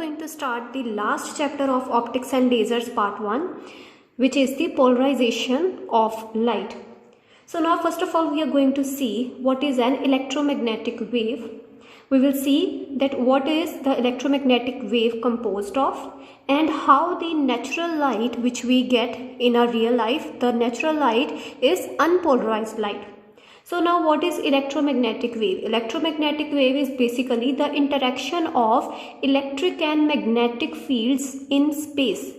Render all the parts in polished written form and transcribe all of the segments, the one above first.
going to start the last chapter of optics and lasers part 1, which is the polarization of light. So now first of all we are going to see what is an electromagnetic wave. We will see that what is the electromagnetic wave composed of and how the natural light which we get in our real life, the natural light is unpolarized light. So now what is electromagnetic wave? Electromagnetic wave is basically the interaction of electric and magnetic fields in space.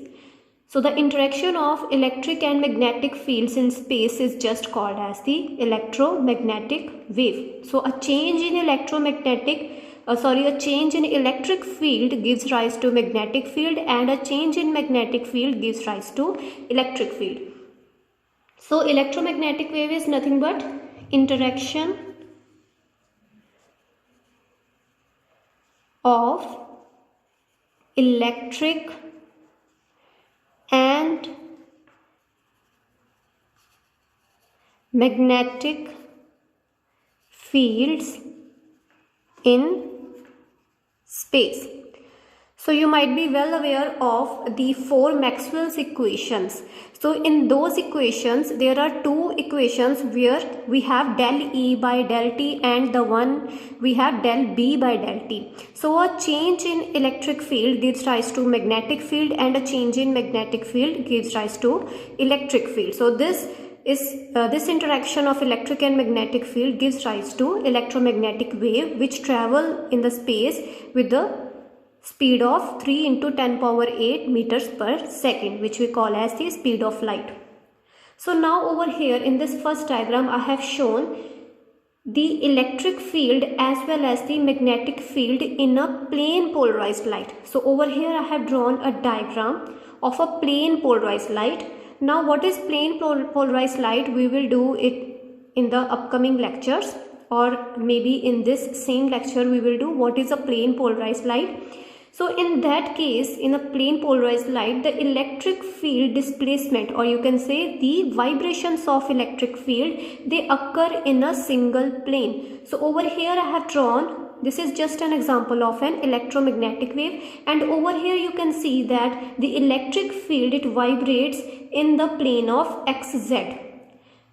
So the interaction of electric and magnetic fields in space is just called as the electromagnetic wave. So a change in a change in electric field gives rise to magnetic field, and a change in magnetic field gives rise to electric field. So electromagnetic wave is nothing but interaction of electric and magnetic fields in space. So you might be well aware of the 4 Maxwell's equations. So in those equations there are 2 equations where we have del E by del T and the one we have del B by del T. So a change in electric field gives rise to magnetic field, and a change in magnetic field gives rise to electric field. So this interaction of electric and magnetic field gives rise to electromagnetic wave, which travel in the space with the speed of 3 into 10 power 8 meters per second, which we call as the speed of light. So now over here in this first diagram I have shown the electric field as well as the magnetic field in a plane polarized light. So over here I have drawn a diagram of a plane polarized light. Now what is plane polarized light? We will do it in the upcoming lectures, or maybe in this same lecture we will do what is a plane polarized light. So in that case, in a plane polarized light, the electric field displacement, or you can say the vibrations of electric field, they occur in a single plane. So over here I have drawn, this is just an example of an electromagnetic wave, and over here you can see that the electric field, it vibrates in the plane of xz.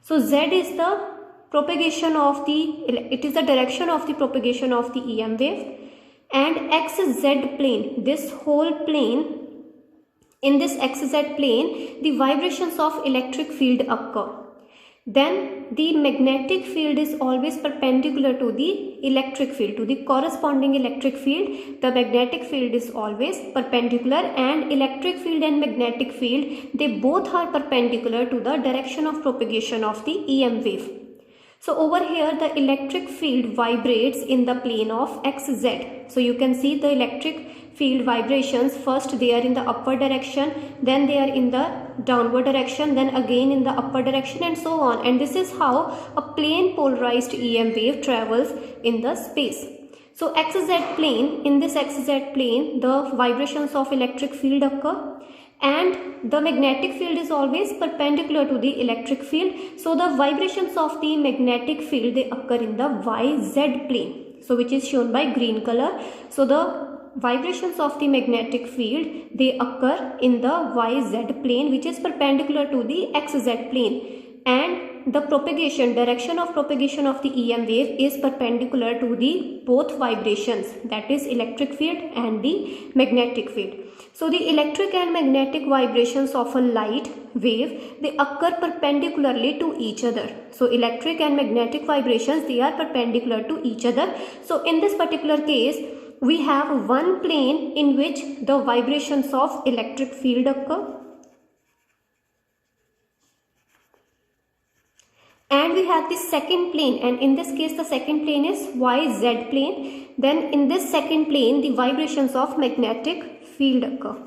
So z is the propagation of it is the direction of the propagation of the EM wave. And xz plane, this whole plane, in this xz plane the vibrations of electric field occur. Then the magnetic field is always perpendicular to the electric field, to the corresponding electric field. The magnetic field is always perpendicular, and electric field and magnetic field, they both are perpendicular to the direction of propagation of the EM wave. So over here the electric field vibrates in the plane of xz. So you can see the electric field vibrations, first they are in the upward direction, then they are in the downward direction, then again in the upward direction, and so on. And this is how a plane polarized EM wave travels in the space. So xz plane, in this xz plane the vibrations of electric field occur, and the magnetic field is always perpendicular to the electric field. So the vibrations of the magnetic field, they occur in the YZ plane, so which is shown by green color. So the vibrations of the magnetic field, they occur in the YZ plane, which is perpendicular to the XZ plane, and the direction of propagation of the EM wave is perpendicular to the both vibrations, that is electric field and the magnetic field. So the electric and magnetic vibrations of a light wave, they occur perpendicularly to each other. So electric and magnetic vibrations, they are perpendicular to each other. So in this particular case we have one plane in which the vibrations of electric field occur, and we have the second plane, and in this case the second plane is YZ plane. Then in this second plane the vibrations of magnetic field occur,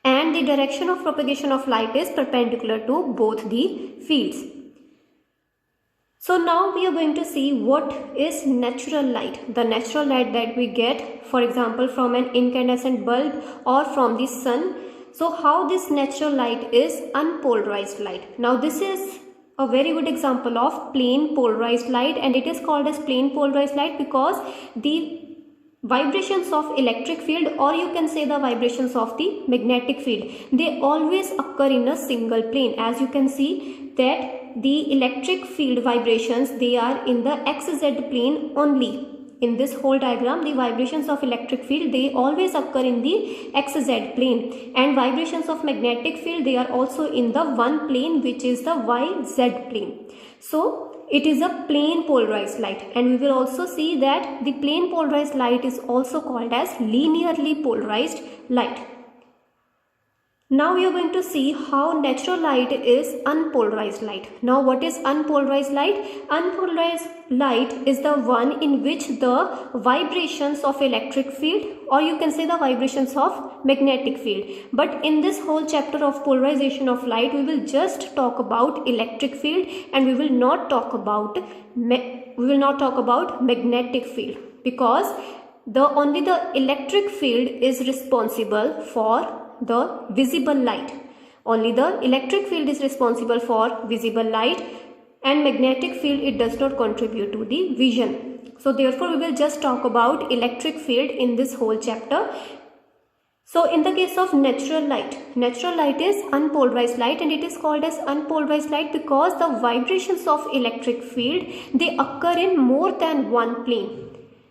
and the direction of propagation of light is perpendicular to both the fields. So now we are going to see what is natural light. The natural light that we get, for example, from an incandescent bulb or from the sun. So how this natural light is unpolarized light. Now this is a very good example of plane polarized light, and it is called as plane polarized light because the vibrations of electric field, or you can say the vibrations of the magnetic field, they always occur in a single plane. As you can see that the electric field vibrations, they are in the xz plane only. In this whole diagram, the vibrations of electric field, they always occur in the xz plane, and vibrations of magnetic field, they are also in the one plane, which is the yz plane. So it is a plane polarized light, and we will also see that the plane polarized light is also called as linearly polarized light. Now we are going to see how natural light is unpolarized light. Now what is unpolarized light? Unpolarized light is the one in which the vibrations of electric field, or you can say the vibrations of magnetic field. But in this whole chapter of polarization of light, we will just talk about electric field, and we will not talk about magnetic field, because only the electric field is responsible for the visible light. Only the electric field is responsible for visible light, and magnetic field, it does not contribute to the vision. So therefore we will just talk about electric field in this whole chapter. So in the case of natural light is unpolarized light, and it is called as unpolarized light because the vibrations of electric field, they occur in more than one plane.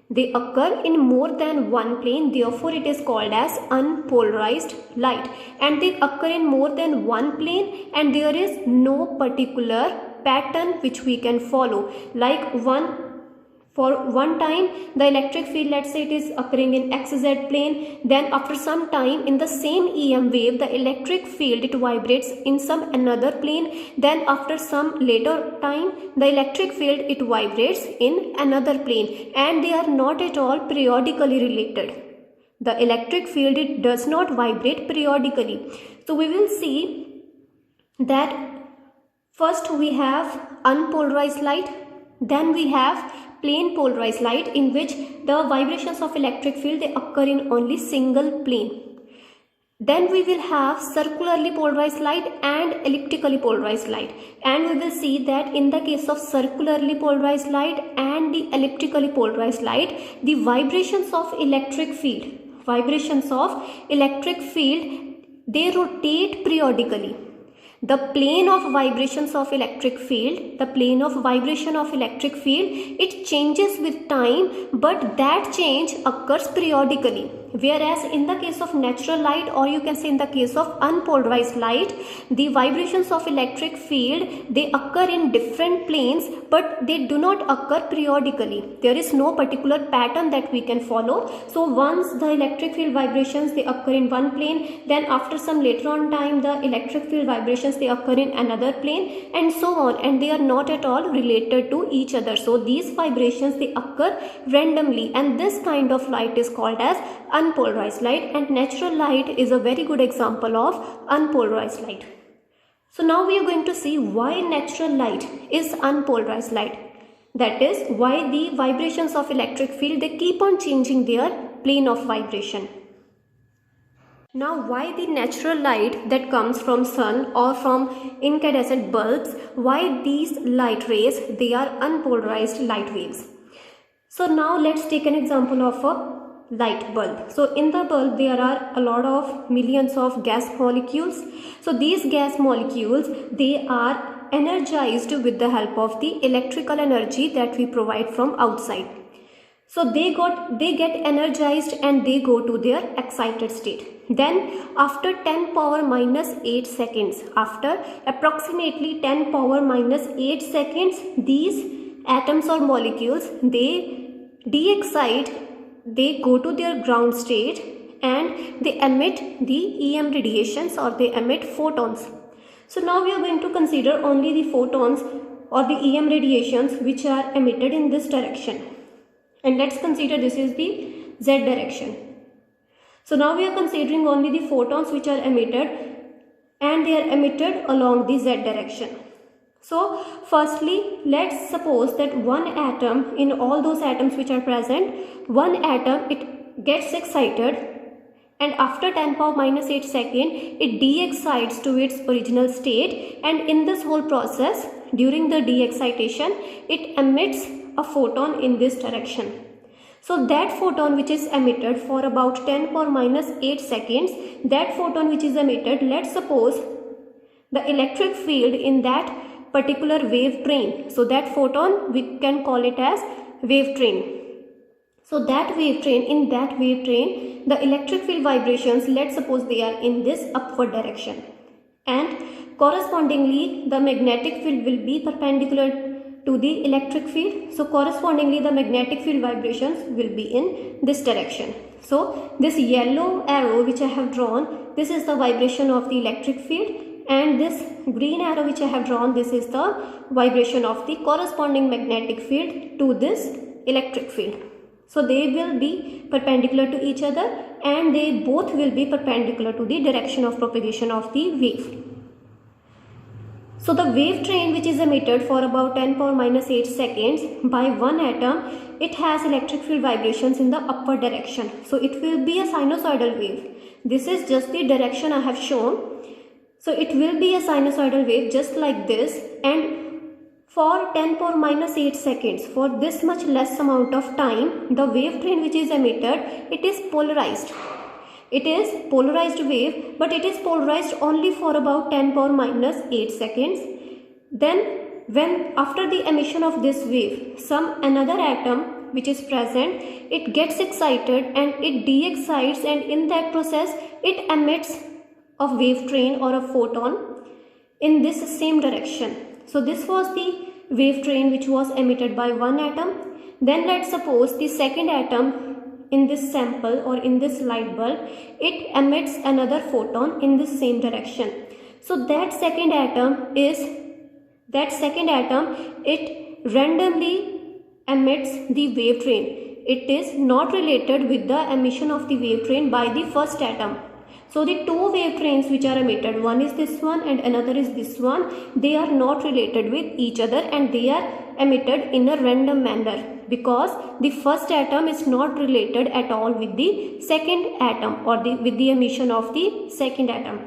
They occur in more than one plane, therefore it is called as unpolarized light. And they occur in more than one plane, and there is no particular pattern which we can follow. Like for one time the electric field, let's say it is occurring in xz plane, then after some time in the same EM wave, the electric field, it vibrates in some another plane, then after some later time the electric field, it vibrates in another plane, and they are not at all periodically related. The electric field, it does not vibrate periodically. So we will see that first we have unpolarized light, then we have plane polarized light, in which the vibrations of electric field, they occur in only single plane. Then we will have circularly polarized light and elliptically polarized light, and we will see that in the case of circularly polarized light and the elliptically polarized light, the vibrations of electric field, they rotate periodically. The plane of vibrations of electric field, it changes with time, but that change occurs periodically. Whereas in the case of natural light, or you can say in the case of unpolarized light, the vibrations of electric field, they occur in different planes, but they do not occur periodically. There is no particular pattern that we can follow. So once the electric field vibrations, they occur in one plane, then after some later on time, the electric field vibrations, they occur in another plane, and so on, and they are not at all related to each other. So these vibrations, they occur randomly, and this kind of light is called as unpolarized light, and natural light is a very good example of unpolarized light. So now we are going to see why natural light is unpolarized light. That is why the vibrations of electric field, they keep on changing their plane of vibration. Now why the natural light that comes from sun or from incandescent bulbs, why these light rays, they are unpolarized light waves. So now let's take an example of a light bulb. So in the bulb, there are a lot of millions of gas molecules. So these gas molecules, they are energized with the help of the electrical energy that we provide from outside. So they get energized and they go to their excited state. Then after 10 power minus 8 seconds, after approximately 10 power minus 8 seconds, these atoms or molecules, they de-excite, they go to their ground state, and they emit the EM radiations, or they emit photons. So now we are going to consider only the photons or the EM radiations which are emitted in this direction. And let's consider this is the Z direction. So now we are considering only the photons which are emitted, and they are emitted along the Z direction. So firstly, let's suppose that one atom, in all those atoms which are present, one atom, it gets excited, and after 10 power minus 8 second, it de-excites to its original state, and in this whole process, during the de-excitation, it emits a photon in this direction. So that photon which is emitted for about 10 power minus 8 seconds, that photon which is emitted, let's suppose the electric field in that particular wave train. So that photon we can call it as wave train. So that wave train, in that wave train, the electric field vibrations, let's suppose they are in this upward direction. And correspondingly, the magnetic field will be perpendicular to the electric field. So correspondingly, the magnetic field vibrations will be in this direction. So this yellow arrow which I have drawn, this is the vibration of the electric field. And this green arrow which I have drawn, this is the vibration of the corresponding magnetic field to this electric field. So they will be perpendicular to each other and they both will be perpendicular to the direction of propagation of the wave. So the wave train which is emitted for about 10 power minus 8 seconds by one atom, it has electric field vibrations in the upward direction. So it will be a sinusoidal wave. This is just the direction I have shown. So it will be a sinusoidal wave just like this, and for 10 power minus 8 seconds, for this much less amount of time, the wave train which is emitted, it is polarized. It is polarized wave, but it is polarized only for about 10 power minus 8 seconds. Then when after the emission of this wave, another atom which is present, it gets excited and it de-excites, and in that process it emits a wave train or a photon in this same direction. So this was the wave train which was emitted by one atom. Then let's suppose the second atom in this sample or in this light bulb, it emits another photon in the same direction. So that second atom, it randomly emits the wave train. It is not related with the emission of the wave train by the first atom. So the two wave trains which are emitted, one is this one and another is this one, they are not related with each other and they are emitted in a random manner, because the first atom is not related at all with the second atom or with the emission of the second atom.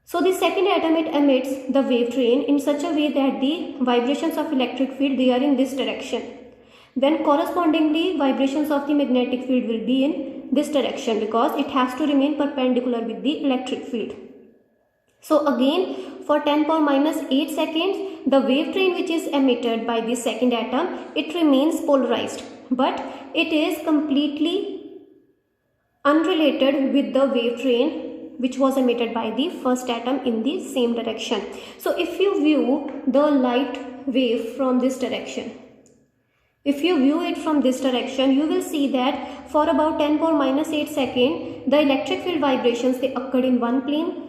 So the second atom, it emits the wave train in such a way that the vibrations of electric field, they are in this direction. Then correspondingly, vibrations of the magnetic field will be in this direction, because it has to remain perpendicular with the electric field. So again, for 10 power minus 8 seconds, the wave train which is emitted by the second atom, it remains polarized, but it is completely unrelated with the wave train which was emitted by the first atom in the same direction. So if you view the light wave from this direction, if you view it from this direction, you will see that for about 10 power minus 8 seconds, the electric field vibrations, they occurred in one plane.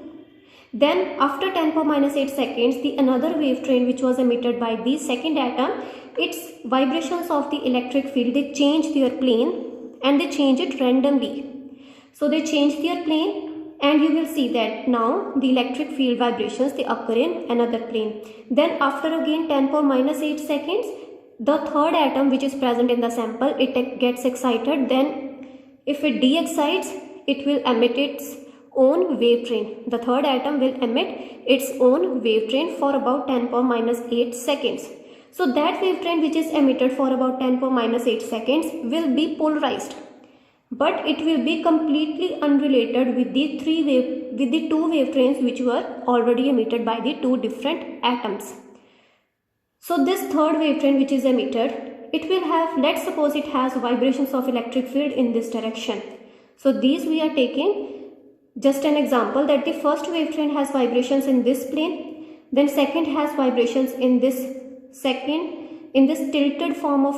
Then after 10 power minus 8 seconds, the another wave train which was emitted by the second atom, its vibrations of the electric field, they change their plane and they change it randomly. So they change their plane and you will see that now the electric field vibrations, they occur in another plane. Then after again 10 power minus 8 seconds, the third atom which is present in the sample, it gets excited. Then if it de-excites, it will emit its own wave train. The third atom will emit its own wave train for about 10 power minus 8 seconds. So that wave train which is emitted for about 10 power minus 8 seconds will be polarized, but it will be completely unrelated with the two wave trains which were already emitted by the two different atoms. So this third wave train which is emitted, it will have, let's suppose it has vibrations of electric field in this direction. So these we are taking just an example, that the first wave train has vibrations in this plane, then second has vibrations in this tilted form of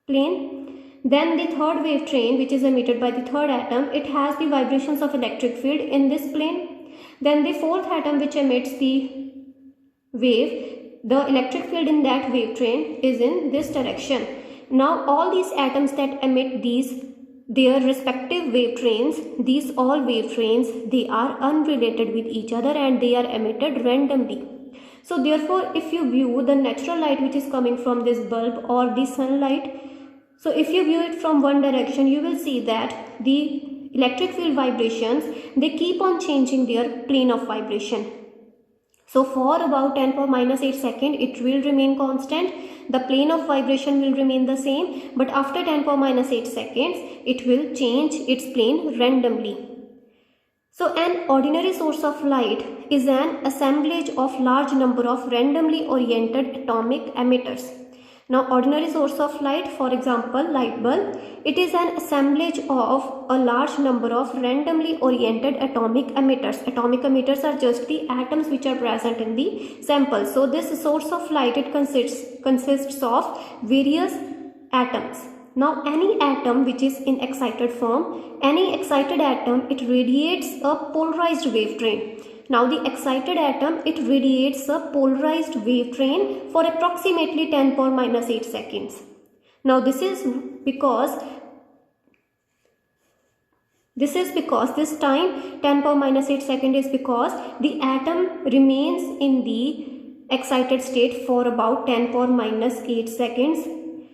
plane. Then the third wave train which is emitted by the third atom, it has the vibrations of electric field in this plane. Then the fourth atom which emits the wave, the electric field in that wave train is in this direction. Now all these atoms that emit their respective wave trains, these all wave trains, they are unrelated with each other and they are emitted randomly. So therefore, if you view the natural light which is coming from this bulb or the sunlight, so if you view it from one direction, you will see that the electric field vibrations, they keep on changing their plane of vibration. So for about 10 power minus 8 second, it will remain constant. The plane of vibration will remain the same, but after 10 power minus 8 seconds, it will change its plane randomly. So an ordinary source of light is an assemblage of large number of randomly oriented atomic emitters. Now ordinary source of light, for example light bulb, it is an assemblage of a large number of randomly oriented atomic emitters. Atomic emitters are just the atoms which are present in the sample. So this source of light, it consists of various atoms. Now any atom which is in excited form, any excited atom, it radiates a polarized wave train. Now the excited atom, it radiates a polarized wave train for approximately 10 power minus 8 seconds. Now this is because this time 10 power minus 8 second is because the atom remains in the excited state for about 10 power minus 8 seconds.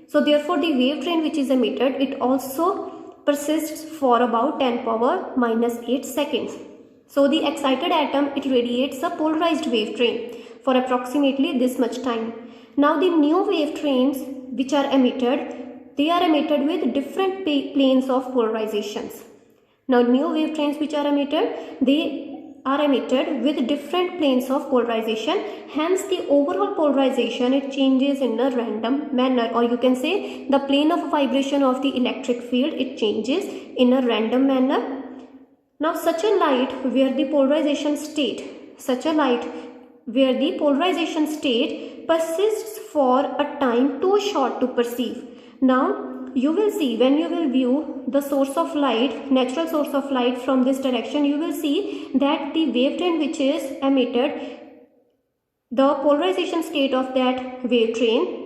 So therefore the wave train which is emitted, it also persists for about 10 power minus 8 seconds. So the excited atom, it radiates a polarized wave train for approximately this much time. Now the new wave trains which are emitted, they are emitted with different planes of polarizations. Now new wave trains which are emitted, they are emitted with different planes of polarization. Hence the overall polarization, it changes in a random manner, or you can say the plane of vibration of the electric field, it changes in a random manner. Now such a light where the polarization state persists for a time too short to perceive. Now you will see, when you will view the source of light, natural source of light from this direction, you will see that the wave train which is emitted, the polarization state of that wave train,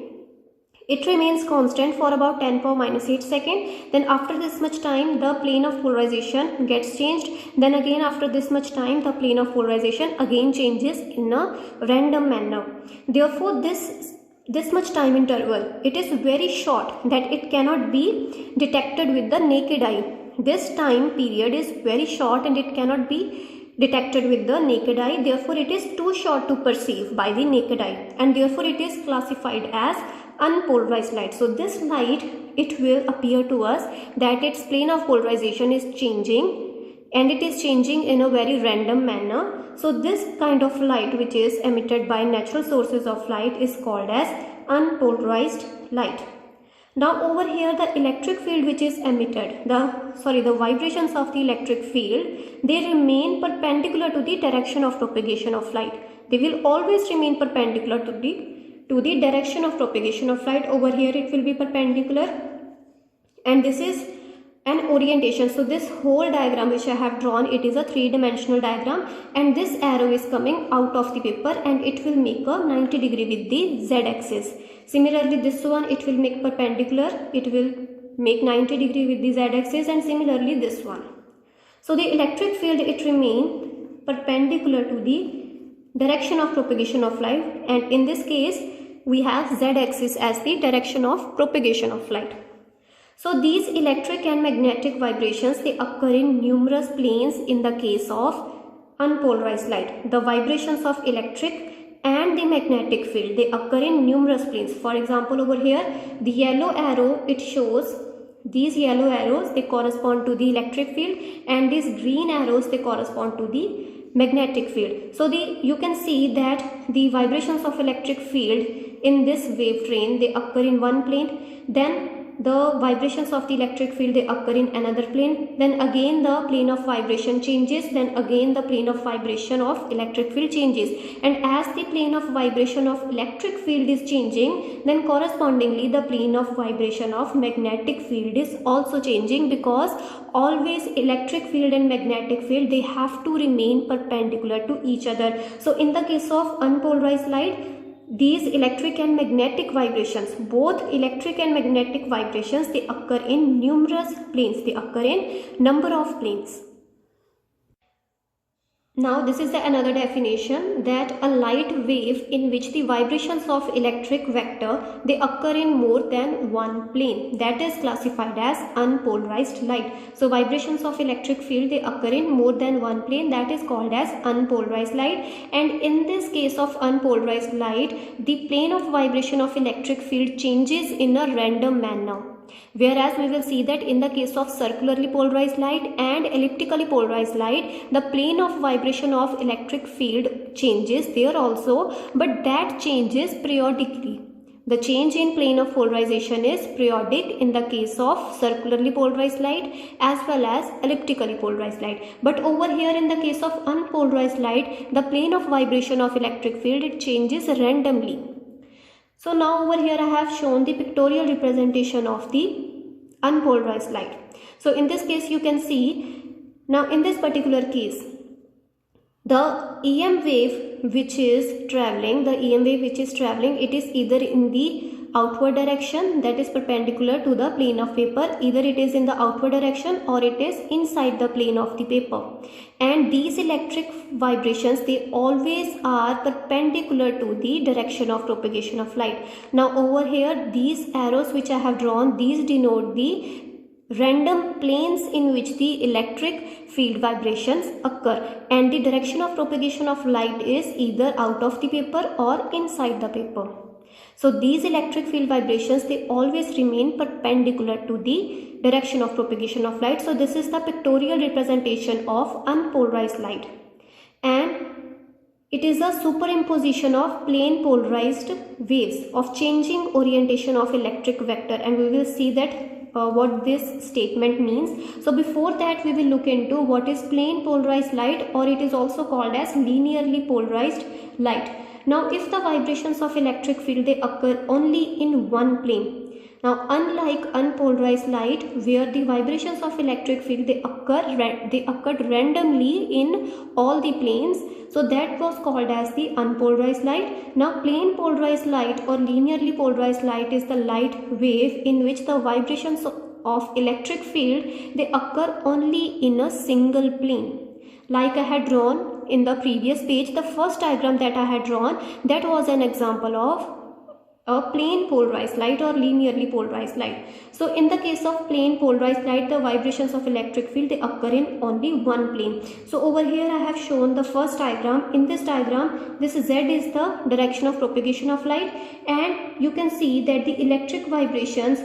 it remains constant for about 10 power minus 8 second. Then after this much time, the plane of polarization gets changed. Then again after this much time, the plane of polarization again changes in a random manner. Therefore this much time interval, it is very short that it cannot be detected with the naked eye. This time period is very short and it cannot be detected with the naked eye. Therefore it is too short to perceive by the naked eye, and therefore it is classified as unpolarized light. So this light, it will appear to us that its plane of polarization is changing, and it is changing in a very random manner. So this kind of light which is emitted by natural sources of light is called as unpolarized light. Now over here, the electric field which is emitted, the vibrations of the electric field, they remain perpendicular to the direction of propagation of light. They will always remain perpendicular to the direction of propagation of light. Over here it will be perpendicular, and this is an orientation. So this whole diagram which I have drawn, it is a three-dimensional diagram, and this arrow is coming out of the paper and it will make a 90 degree with the z-axis. Similarly this one, it will make perpendicular, it will make 90 degree with the z-axis, and similarly this one. So the electric field, it remains perpendicular to the direction of propagation of light, and in this case we have z-axis as the direction of propagation of light. So these electric and magnetic vibrations, they occur in numerous planes in the case of unpolarized light. The vibrations of electric and the magnetic field, they occur in numerous planes. For example, over here the yellow arrow, it shows these yellow arrows, they correspond to the electric field, and these green arrows, they correspond to the magnetic field. So you can see that the vibrations of electric field in this wave train, they occur in one plane, then the vibrations of the electric field, they occur in another plane, then again the plane of vibration changes, then again the plane of vibration of electric field changes, and as the plane of vibration of electric field is changing, then correspondingly the plane of vibration of magnetic field is also changing, because always electric field and magnetic field, they have to remain perpendicular to each other. So in the case of unpolarized light, these electric and magnetic vibrations, both electric and magnetic vibrations, they occur in numerous planes, they occur in number of planes. Now this is the another definition, that a light wave in which the vibrations of electric vector they occur in more than one plane, that is classified as unpolarized light. So vibrations of electric field they occur in more than one plane, that is called as unpolarized light. And in this case of unpolarized light, the plane of vibration of electric field changes in a random manner. Whereas we will see that in the case of circularly polarized light and elliptically polarized light, the plane of vibration of electric field changes there also, but that changes periodically. The change in plane of polarization is periodic in the case of circularly polarized light as well as elliptically polarized light. But over here in the case of unpolarized light, the plane of vibration of electric field it changes randomly. So now over here I have shown the pictorial representation of the unpolarized light. So in this case you can see, now in this particular case, the EM wave which is traveling, it is either in the outward direction, that is perpendicular to the plane of paper, either it is in the outward direction or it is inside the plane of the paper. And these electric vibrations they always are perpendicular to the direction of propagation of light. Now over here these arrows which I have drawn, these denote the random planes in which the electric field vibrations occur, and the direction of propagation of light is either out of the paper or inside the paper. So these electric field vibrations they always remain perpendicular to the direction of propagation of light. So this is the pictorial representation of unpolarized light, and it is a superimposition of plane polarized waves of changing orientation of electric vector, and we will see that what this statement means. So before that we will look into what is plane polarized light, or it is also called as linearly polarized light. Now if the vibrations of electric field they occur only in one plane, now unlike unpolarized light where the vibrations of electric field they occurred randomly in all the planes, so that was called as the unpolarized light. Now plane polarized light or linearly polarized light is the light wave in which the vibrations of electric field they occur only in a single plane. Like I had drawn in the previous page, the first diagram that I had drawn, that was an example of a plane polarized light or linearly polarized light. So in the case of plane polarized light, the vibrations of electric field they occur in only one plane. So over here I have shown the first diagram. In this diagram, this Z is the direction of propagation of light, and you can see that the electric vibrations,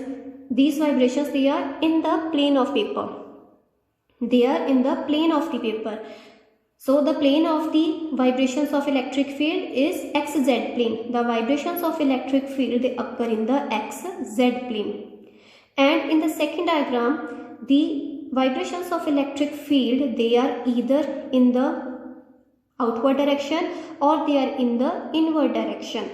these vibrations they are in the plane of paper. They are in the plane of the paper. So the plane of the vibrations of electric field is XZ plane. The vibrations of electric field they occur in the XZ plane. And in the second diagram, the vibrations of electric field they are either in the outward direction or they are in the inward direction.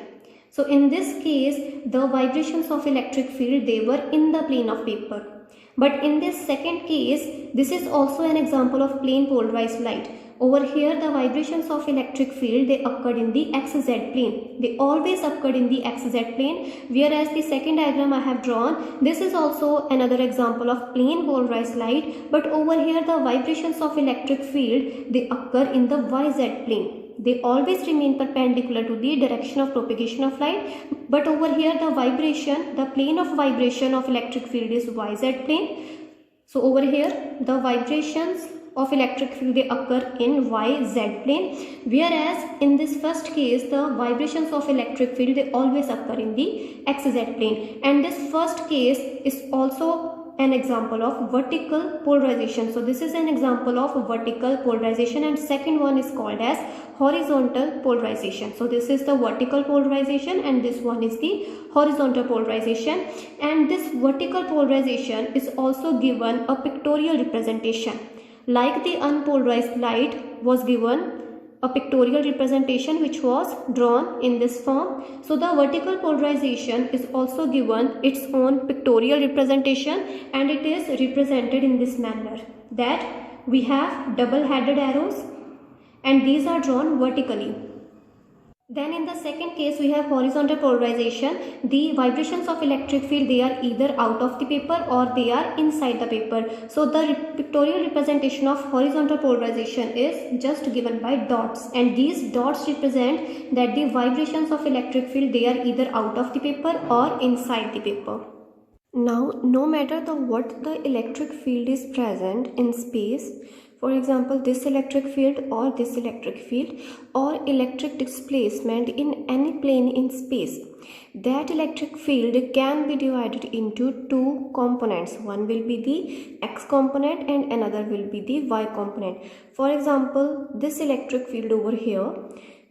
So in this case, the vibrations of electric field they were in the plane of paper. But in this second case, this is also an example of plane polarized light. Over here the vibrations of electric field they occurred in the XZ plane. They always occurred in the XZ plane, whereas the second diagram I have drawn, this is also another example of plane polarized light, but over here the vibrations of electric field they occur in the YZ plane. They always remain perpendicular to the direction of propagation of light, but over here the plane of vibration of electric field is YZ plane. So over here the vibrations of electric field they occur in YZ plane, whereas in this first case the vibrations of electric field they always occur in the XZ plane. And this first case is also an example of vertical polarization. So this is an example of vertical polarization, and second one is called as horizontal polarization. So this is the vertical polarization and this one is the horizontal polarization, and this vertical polarization is also given a pictorial representation. Like the unpolarized light was given a pictorial representation which was drawn in this form, so the vertical polarization is also given its own pictorial representation, and it is represented in this manner, that we have double-headed arrows and these are drawn vertically. Then in the second case we have horizontal polarization. The vibrations of electric field, they are either out of the paper or they are inside the paper. So the pictorial representation of horizontal polarization is just given by dots, and these dots represent that the vibrations of electric field, they are either out of the paper or inside the paper. Now, no matter what the electric field is present in space, for example, this electric field or electric displacement in any plane in space, that electric field can be divided into two components. One will be the x component and another will be the y component. For example, this electric field over here,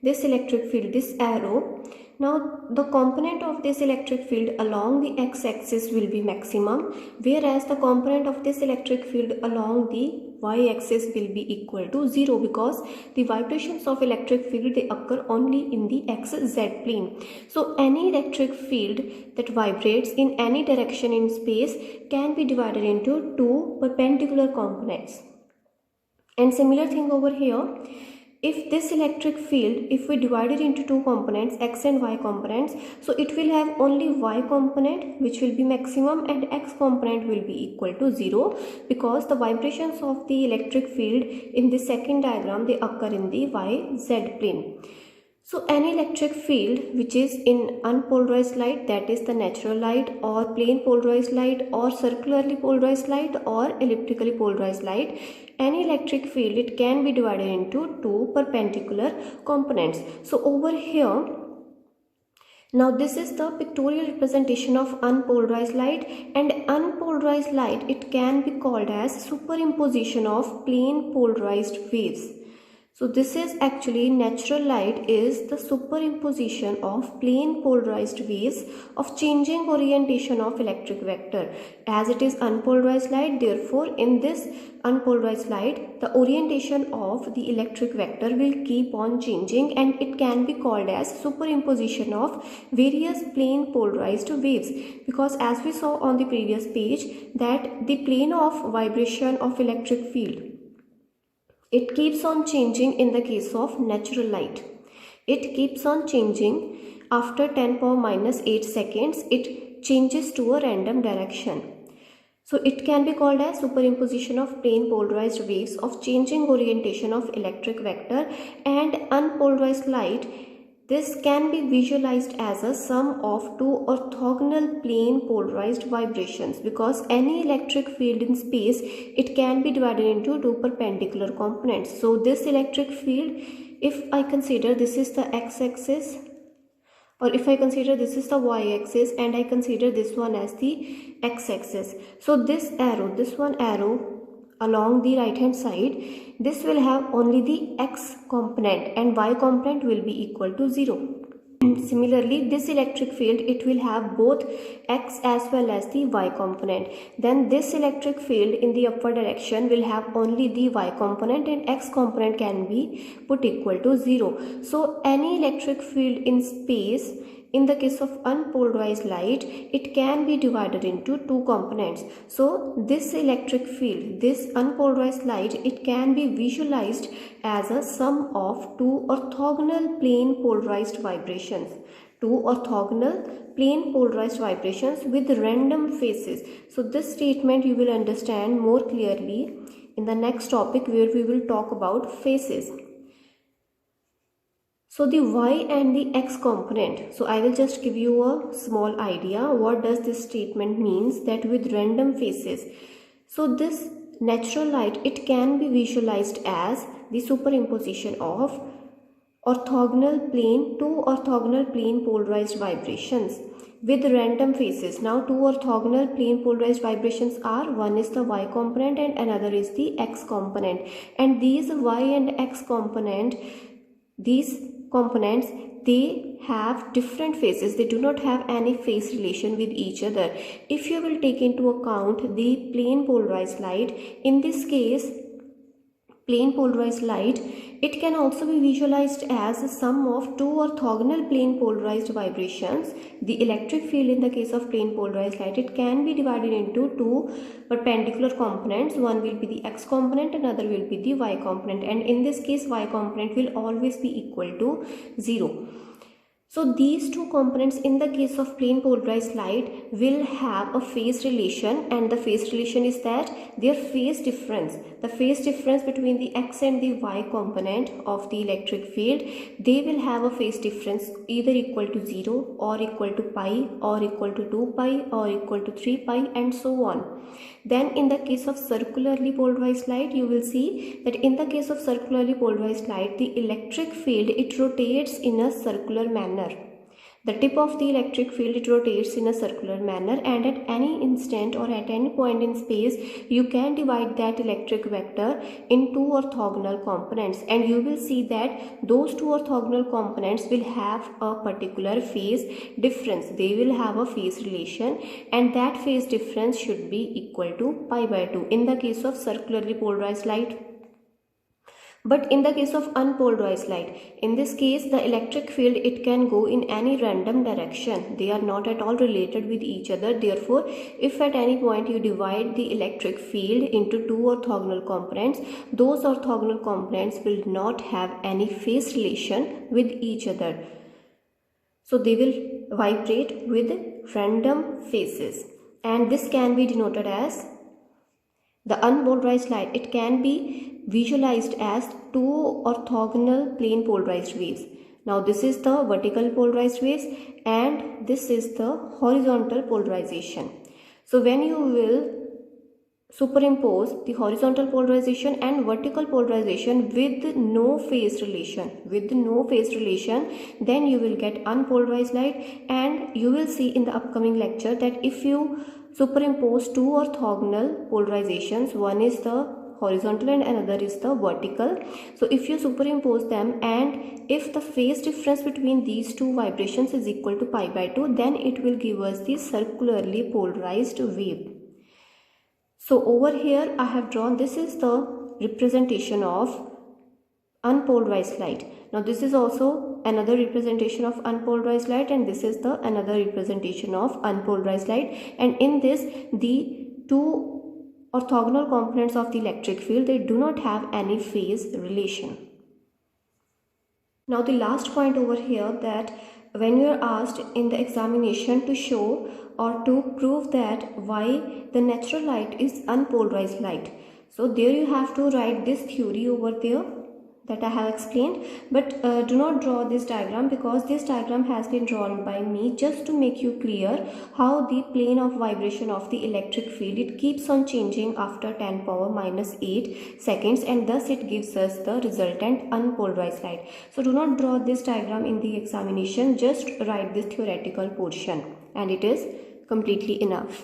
this electric field, this arrow, now the component of this electric field along the x-axis will be maximum, whereas the component of this electric field along the y-axis will be equal to 0, because the vibrations of electric field, they occur only in the xz plane. So any electric field that vibrates in any direction in space can be divided into two perpendicular components. And similar thing over here, if this electric field, if we divide it into two components, x and y components, so it will have only y component which will be maximum and x component will be equal to 0, because the vibrations of the electric field in the second diagram, they occur in the yz plane. So any electric field which is in unpolarized light, that is the natural light, or plane polarized light, or circularly polarized light, or elliptically polarized light, any electric field, it can be divided into two perpendicular components. So over here, now this is the pictorial representation of unpolarized light, and unpolarized light, it can be called as superimposition of plane polarized waves. So this is actually, natural light is the superimposition of plane polarized waves of changing orientation of electric vector. As it is unpolarized light, therefore in this unpolarized light, the orientation of the electric vector will keep on changing, and it can be called as superimposition of various plane polarized waves, because as we saw on the previous page, that the plane of vibration of electric field, it keeps on changing in the case of natural light. It keeps on changing after 10 power minus 8 seconds. It changes to a random direction. So it can be called as superimposition of plane polarized waves of changing orientation of electric vector. And unpolarized light, this can be visualized as a sum of two orthogonal plane polarized vibrations, because any electric field in space, it can be divided into two perpendicular components. So this electric field, if I consider this is the x-axis, or if I consider this is the y-axis, and I consider this one as the x-axis, so this arrow, this one arrow along the right hand side, this will have only the x component and y component will be equal to 0. Similarly, this electric field, it will have both x as well as the y component. Then this electric field in the upward direction will have only the y component, and x component can be put equal to 0. So any electric field in space, in the case of unpolarized light, it can be divided into two components. So this electric field, this unpolarized light, it can be visualized as a sum of two orthogonal plane polarized vibrations. Two orthogonal plane polarized vibrations with random phases. So this statement you will understand more clearly in the next topic, where we will talk about phases. So the y and the x component, so I will just give you a small idea what does this statement means, that with random phases. So this natural light, it can be visualized as the superimposition of two orthogonal plane polarized vibrations with random phases. Now two orthogonal plane polarized vibrations are, one is the y component and another is the x component, and these y and x component, these components, they have different phases. They do not have any phase relation with each other. If you will take into account the plane polarized light, in this case plane polarized light, it can also be visualized as a sum of two orthogonal plane polarized vibrations. The electric field in the case of plane polarized light, it can be divided into two perpendicular components. One will be the x component, another will be the y component, and in this case y component will always be equal to 0. So these two components in the case of plane polarized light will have a phase relation, and the phase relation is that their phase difference, the phase difference between the x and the y component of the electric field, they will have a phase difference either equal to 0 or equal to pi or equal to 2 pi or equal to 3 pi and so on. Then in the case of circularly polarized light, you will see that in the case of circularly polarized light, the electric field, it rotates in a circular manner. The tip of the electric field, it rotates in a circular manner, and at any instant or at any point in space, you can divide that electric vector in two orthogonal components, and you will see that those two orthogonal components will have a particular phase difference. They will have a phase relation, and that phase difference should be equal to pi by 2 in the case of circularly polarized light. But in the case of unpolarized light, in this case the electric field, it can go in any random direction. They are not at all related with each other. Therefore, if at any point you divide the electric field into two orthogonal components, those orthogonal components will not have any phase relation with each other. So they will vibrate with random phases, and this can be denoted as the unpolarized light. It can be visualized as two orthogonal plane polarized waves. Now this is the vertical polarized waves and this is the horizontal polarization. So when you will superimpose the horizontal polarization and vertical polarization with no phase relation, then you will get unpolarized light. And you will see in the upcoming lecture that if you superimpose two orthogonal polarizations, one is the horizontal and another is the vertical, so if you superimpose them and if the phase difference between these two vibrations is equal to pi by 2, then it will give us the circularly polarized wave. So over here I have drawn, this is the representation of unpolarized light. Now this is also another representation of unpolarized light, and this is the another representation of unpolarized light. And in this, the two orthogonal components of the electric field, they do not have any phase relation. Now the last point over here, that when you are asked in the examination to show or to prove that why the natural light is unpolarized light, so there you have to write this theory over there that I have explained, but do not draw this diagram, because this diagram has been drawn by me just to make you clear how the plane of vibration of the electric field, it keeps on changing after 10 power minus 8 seconds, and thus it gives us the resultant unpolarized light. So do not draw this diagram in the examination, just write this theoretical portion and it is completely enough.